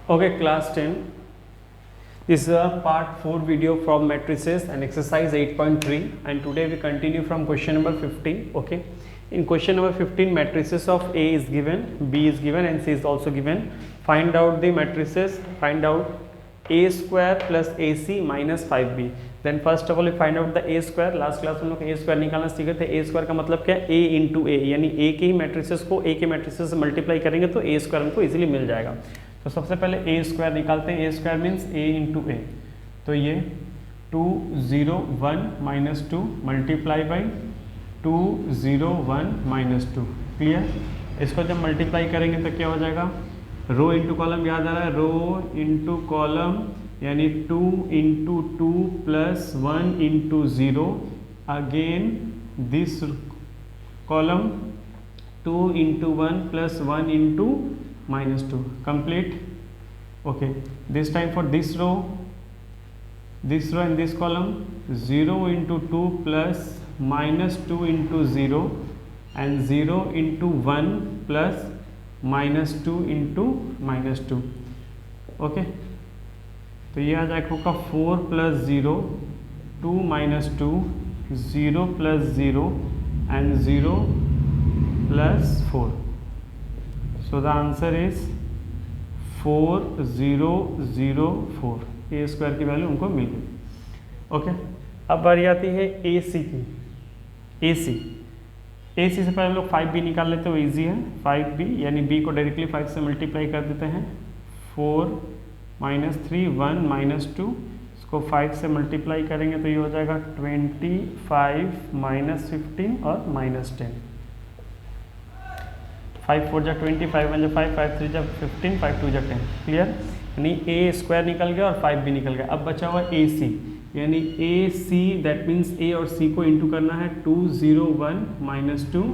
Okay, class 10. This is a part 4 video from matrices and exercise 8.3, and today we continue from question number 15. Okay, in question number 15, matrices of A is given, B is given and C is also given. Find out the matrices, find out A square plus AC minus 5B. Then first of all we find out the A square. Last class में हम लोग A square निकालना सीखे थे. A square का मतलब क्या है? A इंटू A, यानी A के ही मैट्रिसेस को A के मैट्रिसेस से मल्टीप्लाई करेंगे तो A स्क्वायर हमको इजीली मिल जाएगा. तो सबसे पहले A स्क्वायर निकालते हैं. A square means A into A. तो ये 2 0 1 minus 2 multiply by 2 0 1 minus 2. Clear? इसको जब मल्टीप्लाई करेंगे तो क्या हो जाएगा? रो इंटू कॉलम याद आ रहा है? रो इंटू कॉलम यानी 2 into 2 plus 1 into 0. Again this column 2 into 1 plus 1 into minus 2. Complete. Okay, this time for this row and this column 0 into 2 plus minus 2 into 0 and 0 into 1 plus minus 2 into minus 2. Okay, तो ये आ जाएगा आपका 4 plus 0 2 minus 2 0 plus 0 and 0 plus 4. So the answer is 4004. A square की value हमको मिल गई. Okay, अब बारी आती है ए सी की. ए सी से पहले हम लोग 5b निकाल लेते हैं, वो ईजी है. 5b यानी b को डायरेक्टली 5 से मल्टीप्लाई कर देते हैं. 4 माइनस 3 1 माइनस 2, इसको 5 से मल्टीप्लाई करेंगे तो ये हो जाएगा 25 माइनस 15 और माइनस 10. 5 4 जा 20, 5 1 जा 5, 5 3 जा 15, 5 2 जा 10. क्लियर? यानी ए स्क्वायर निकल गया और 5 भी निकल गया. अब बचा हुआ ए सी, यानी ए सी दैट मीन्स ए और सी को इंटू करना है. 2 0 1 minus 2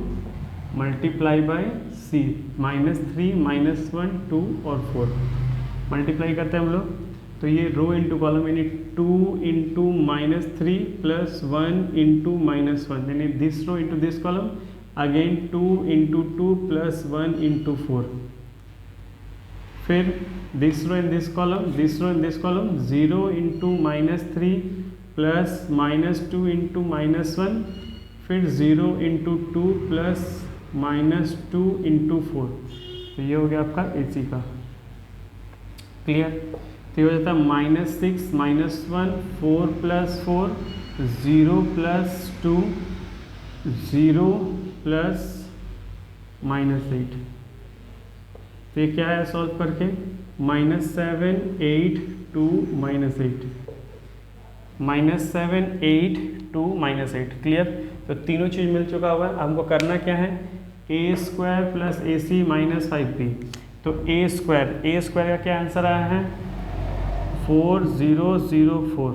multiply by C minus 3 minus 1 2 और 4 मल्टीप्लाई करते हैं हम लोग. तो ये रो इंटू कॉलम यानी 2 into minus 3 plus 1 into minus 1, यानी this row into this column. Again 2 into 2 plus 1 into 4. फिर this row in this column, 0 into minus 3 plus minus 2 into minus 1. फिर 0 इंटू 2 प्लस माइनस 2 इंटू 4. तो ये हो गया आपका ए सी का. क्लियर? तो ये हो जाता है -6 -1 4 प्लस 4 0 प्लस 2 0 प्लस -8. तो ये क्या है सॉल्व करके? -7 8 2 -8 -7 8 2 -8. क्लियर? तो तीनों चीज़ मिल चुका हुआ है. हमको करना क्या है? ए स्क्वायर प्लस ए सी माइनस 5b. तो ए स्क्वायर का क्या आंसर आया है? 4004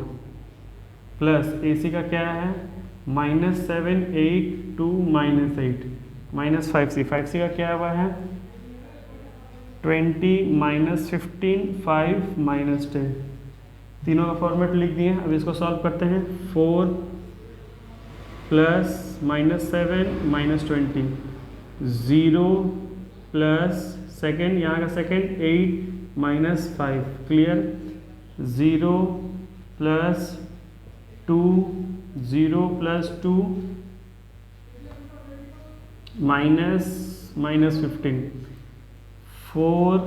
प्लस ए सी का क्या है? -7 8 2 -8 माइनस 5c का क्या हुआ है? 20 -15 5 -10. तीनों का फॉर्मेट लिख दिए. अब इसको सॉल्व करते हैं. 4 प्लस -7 -20 0 प्लस सेकेंड, यहाँ का second 8 -5. Clear? 0 plus 2 0 plus 2 minus -15. 4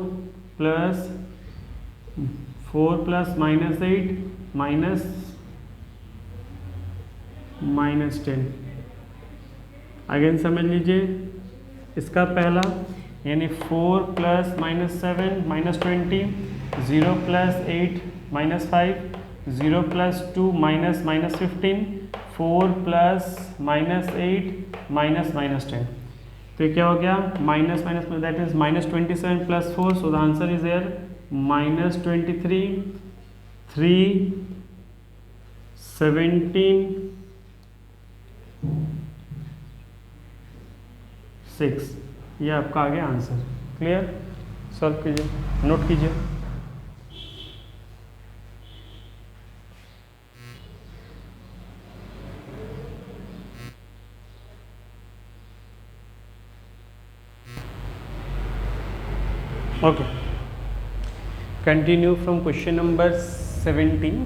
plus -8 -10. Again समझ लीजिए इसका पहला, यानी 4 प्लस -7 -20 0 प्लस 8 -5 0 प्लस 2 -15 4 प्लस -8 -10. तो ये क्या हो गया? Minus that is -27 plus 4. So the answer is there -23 3 17 6. ये आपका आ गया आंसर. क्लियर? सॉल्व कीजिए, नोट कीजिए. Okay, Continue from question number 17.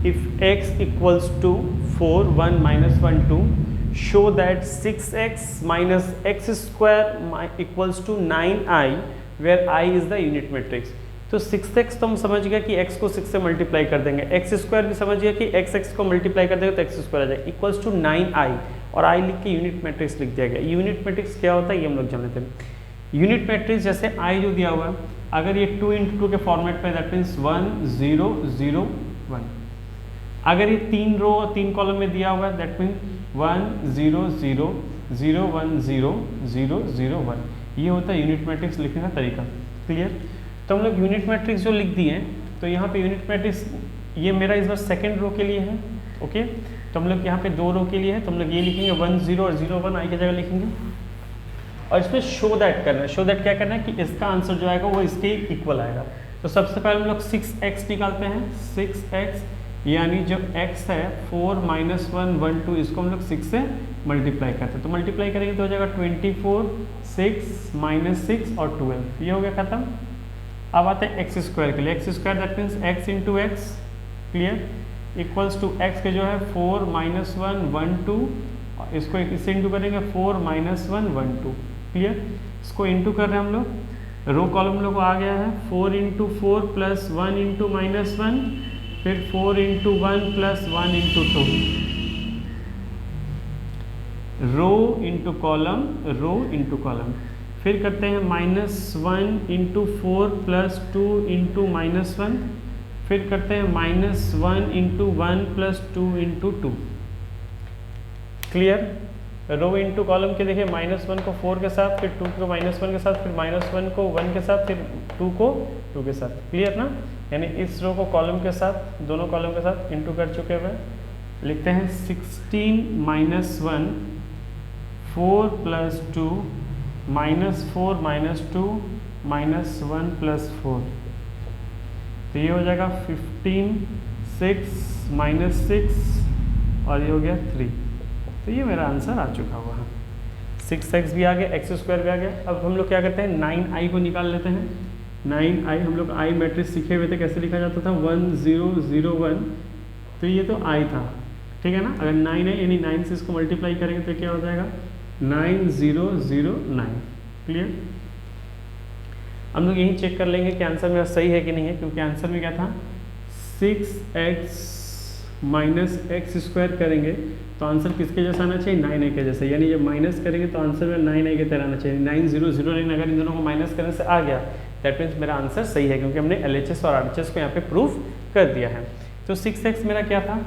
If x equals to 4, 1 minus 1, 2, show that 6x minus x square equals to 9i, where i is the unit matrix. तो 6x तो हम समझ गया कि x को 6 से मल्टीप्लाई कर देंगे, x स्क्वायर भी समझ गया कि x को मल्टीप्लाई कर देंगे तो x स्क्वायर आ जाएगा, इक्वल्स टू 9i, और i लिख के यूनिट मैट्रिक्स लिख दिया गया। यूनिट मैट्रिक्स क्या होता है ये हम लोग जान लेते हैं। यूनिट मैट्रिक्स जैसे i जो दिया हुआ है, अगर ये 2 × 2 के फॉर्मेट पे, दैट मीन्स 1 0 0 1। अगर ये 3 रो और 3 कॉलम में दिया हुआ है, दैट मीन्स 1 0 0 0 1 0 0 0 1। ये होता है यूनिट मैट्रिक्स लिखने का तरीका। क्लियर? तो हम लोग यूनिट मैट्रिक्स जो लिख दिए हैं, तो यहाँ पे यूनिट मैट्रिक्स ये मेरा इस बार सेकेंड रो के लिए है। ओके, तो हम लोग यहाँ पे 2 रो के लिए है, तो हम लोग ये लिखेंगे 1 0 और 0 1 आई की जगह लिखेंगे। और इसमें शो दैट करना है। शो दैट क्या करना है कि इसका आंसर जो आएगा वो इसके इक्वल आएगा। तो सबसे पहले हम लोग 6x निकालते हैं। 6x यानी जो x है 4 -1 1 2, इसको हम लोग 6 से मल्टीप्लाई करते हैं। तो मल्टीप्लाई करेंगे तो हो जाएगा 24 6 -6 और 12, ये हो गया खत्म। अब आते हैं एक्स स्क्वायर के लिए। X square that means x into X, clear, equals to x के जो है 4 -1 1 2, इसको इससे इंटू करेंगे 4 -1 1 2, क्लियर। इसको इंटू कर रहे हैं हम लोग, रो कॉलम लोग आ गया है 4 × 4 प्लस 1 × -1, फिर 4 × 1 plus 1 × 2, rho into column, rho into column. फिर करते हैं -1 × 4 प्लस 2 × -1, फिर करते हैं -1 × 1 plus 2 × 2, clear. Rho into column के देखिए, -1 को 4 के साथ, फिर 2 को -1 के साथ, फिर -1 को 1 के साथ, फिर 2 को 2 के साथ, क्लियर ना। यानी इस रो को कॉलम के साथ, दोनों कॉलम के साथ इंटू कर चुके हुए। लिखते हैं 16 -1 4 प्लस 2 -4 -2 -1 प्लस 4, तो ये हो जाएगा 15 6 -6 और ये हो गया 3। तो ये मेरा आंसर आ चुका हुआ है। 6x भी आ गया, एक्स स्क्वायर भी आ गया। अब हम लोग क्या करते हैं, 9i को निकाल लेते हैं। 9i हम लोग i मैट्रिक्स सीखे हुए थे, कैसे लिखा जाता था 1 0 0 1, तो ये तो i था, ठीक है ना। अगर 9 है यानी 9 से इसको मल्टीप्लाई करेंगे तो क्या हो जाएगा 9 0 0 9, क्लियर। हम लोग यही चेक कर लेंगे कि आंसर मेरा सही है कि नहीं है, क्योंकि आंसर में क्या था 6x - x स्क्वायर करेंगे तो आंसर किसके जैसा आना चाहिए, 9i के जैसे। यानी जब माइनस करेंगे तो आंसर में 9i के तरह आना चाहिए, 9 0 0 9। अगर इन दोनों को माइनस करने से आ गया, दैट मीन्स मेरा आंसर सही है, क्योंकि हमने LHS और RHS को यहाँ पे प्रूफ कर दिया है। तो 6x मेरा क्या था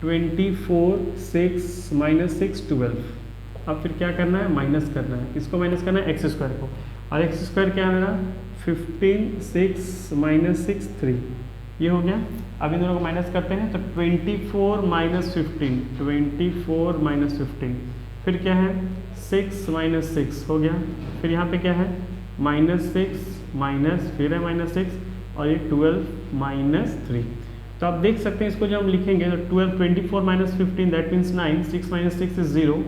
24 6 -6 12। अब फिर क्या करना है, माइनस करना है, किसको माइनस करना है, एक्स स्क्वायर को। और एक्स स्क्वायर क्या है मेरा 15 6 -6 3, ये हो गया। अब इन दोनों को माइनस करते हैं तो 24 - 15 24 - 15, फिर क्या है 6 - 6 हो गया। फिर यहाँ पे क्या है -6 माइनस, फिर है -6 और ये 12 - 3। तो आप देख सकते हैं इसको जब हम लिखेंगे तो 24 - 15 that means 9, 6 - 6 is 0,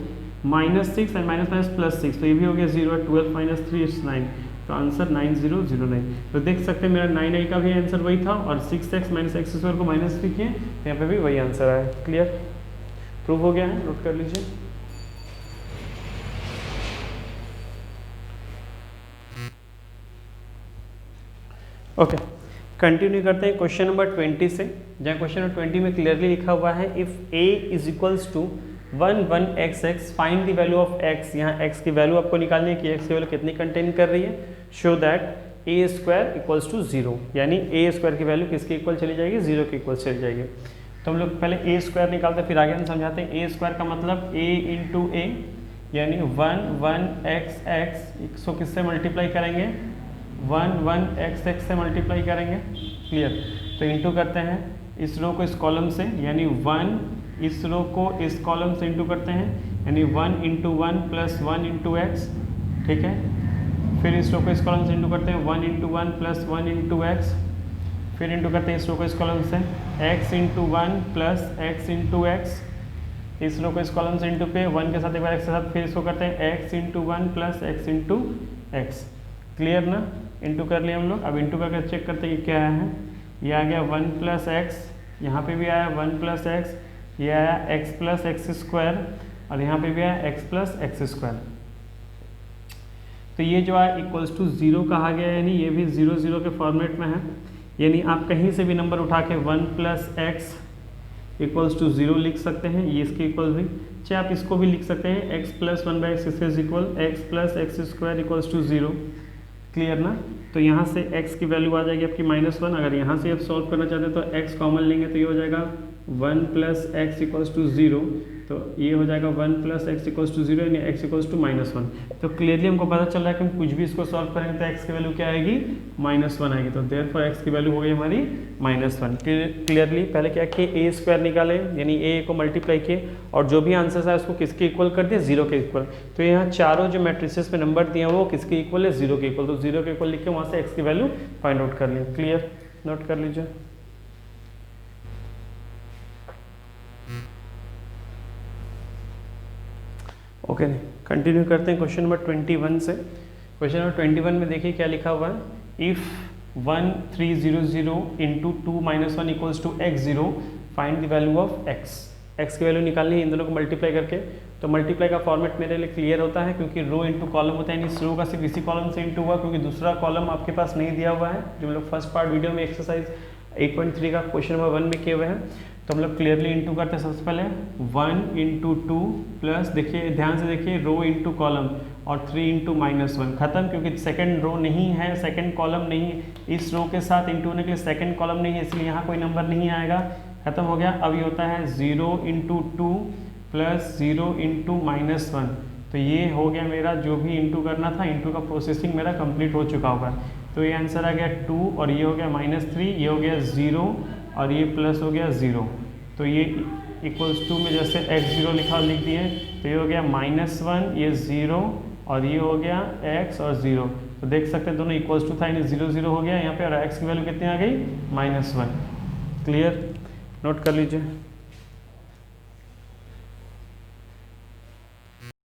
-6 and minus plus 6, तो ये भी हो गया 0, 12 - 3 इज 9, तो आंसर 9009। तो देख सकते हैं मेरा 9i का भी आंसर वही था, और 6x - x स्क्वायर को माइनस भी किए तो यहाँ पे भी वही आंसर आया। क्लियर, प्रूव हो गया है, नोट कर लीजिए। ओके, कंटिन्यू करते हैं क्वेश्चन नंबर 20 से, जहाँ क्वेश्चन नंबर 20 में क्लियरली लिखा हुआ है if a = 1 1 x find the value of x। यहाँ x की वैल्यू आपको निकालनी है कि x की वैल्यू कितनी कंटेन कर रही है। शो दैट a² = 0, यानी a² की वैल्यू किसके इक्वल चली जाएगी, 0 के इक्वल चली जाएगी। तो हम लोग पहले a² निकालते हैं, फिर आगे हम समझाते हैं। a² का मतलब a × a, यानी 1 1 x, इसको किससे मल्टीप्लाई करेंगे 1 1 x से मल्टीप्लाई करेंगे, क्लियर। तो इंटू करते हैं इस रो को इस कॉलम से, यानी 1 इस रो को इस कॉलम से इंटू करते हैं, यानी 1 × 1 प्लस 1 × x, ठीक है। फिर इस रो को इस कॉलम से इंटू करते हैं 1 × 1 प्लस 1 × x, फिर इंटू करते हैं इस रो को इस कॉलम से x × 1 प्लस x × x, इस रो को इस कॉलम से इंटू पे 1 के साथ एक बार x के साथ, फिर इसको करते हैं x × 1 plus x × x, clear ना। इंटू कर लिया हम लोग। अब इंटू करके चेक करते हैं कि क्या है। ये आ गया 1 प्लस एक्स, यहाँ पर भी आया 1 प्लस एक्स, ये आया एक्स प्लस एक्स स्क्वायर, और यहाँ पे भी आया एक्स प्लस एक्स स्क्वायर। तो ये जो है इक्वल्स टू 0 कहा गया है, यानी ये भी 0 0 के फॉर्मेट में है। यानी आप कहीं से भी नंबर उठा के 1 प्लस एक्स इक्वल्स टू 0 लिख सकते हैं, ये इसके इक्वल भी। चाहे आप इसको भी लिख सकते हैं X plus 1/x is equal X plus X square equals to 0। Clear ना। तो यहाँ से x की वैल्यू आ जाएगी आपकी -1। अगर यहाँ से आप सॉल्व करना चाहते हैं तो x कॉमन लेंगे तो ये हो जाएगा 1 प्लस एक्स इक्वल्स टू 0। तो ये हो जाएगा 1 प्लस एक्स इक्वल्स टू 0 यानी x इक्वल्स टू -1। तो क्लियरली हमको पता चल रहा है कि हम कुछ भी इसको सॉल्व करेंगे तो x की वैल्यू क्या आएगी, -1 आएगी। तो देयरफॉर x की वैल्यू हो गई हमारी -1। क्लियरली पहले क्या किए, a² निकाले यानी a को मल्टीप्लाई किए और जो भी आंसर है उसको किसके इक्वल कर दिए, 0 के इक्वल। तो यहाँ चारों जो मैट्रिसेस में नंबर दिए हैं वो किसके इक्वल है, 0 के इक्वल। तो 0 के इक्वल लिख के वहाँ से x की वैल्यू फाइंड आउट कर लिया। क्लियर, नोट कर लीजिए। ओके, कंटिन्यू करते हैं क्वेश्चन नंबर 21 से। क्वेश्चन नंबर 21 में देखिए क्या लिखा हुआ है। If 1 3 0 0 into 2 -1 equals to x0 find the value of x की वैल्यू निकालनी है इन दोनों को मल्टीप्लाई करके। तो मल्टीप्लाई का फॉर्मेट मेरे लिए क्लियर होता है क्योंकि रो इंटू कॉलम होता है, यानी इस रो का सिर्फ इसी कॉलम से इंटू हुआ क्योंकि दूसरा कॉलम आपके पास नहीं दिया हुआ है, जो हम लोग फर्स्ट पार्ट वीडियो में एक्सरसाइज 8.3 का क्वेश्चन नंबर 1 में किए हुए हैं। तो हम लोग क्लियरली इंटू करते हैं। सबसे पहले 1 इंटू 2 प्लस, देखिए ध्यान से देखिए, रो इंटू कॉलम और 3 इंटू -1 खत्म, क्योंकि सेकंड रो नहीं है, सेकंड कॉलम नहीं है। इस रो के साथ इंटू होने के लिए सेकंड कॉलम नहीं है, इसलिए यहाँ कोई नंबर नहीं आएगा। खत्म हो गया। अब ये होता है 0 इंटू 2 प्लस 0 इंटू -1। तो ये हो गया मेरा जो भी इंटू करना था, इंटू का प्रोसेसिंग मेरा कंप्लीट हो चुका होगा। तो ये आंसर आ गया 2 और ये हो गया -3, ये हो गया 0 और ये प्लस हो गया 0। तो ये इक्वल्स टू में जैसे x0 लिख दिए, तो ये हो गया -1, ये 0 और ये हो गया x और 0। तो देख सकते हैं दोनों इक्वल्स टू था, यानी 0 0 हो गया यहाँ पे, और x की वैल्यू कितनी आ गई, -1। क्लियर, नोट कर लीजिए।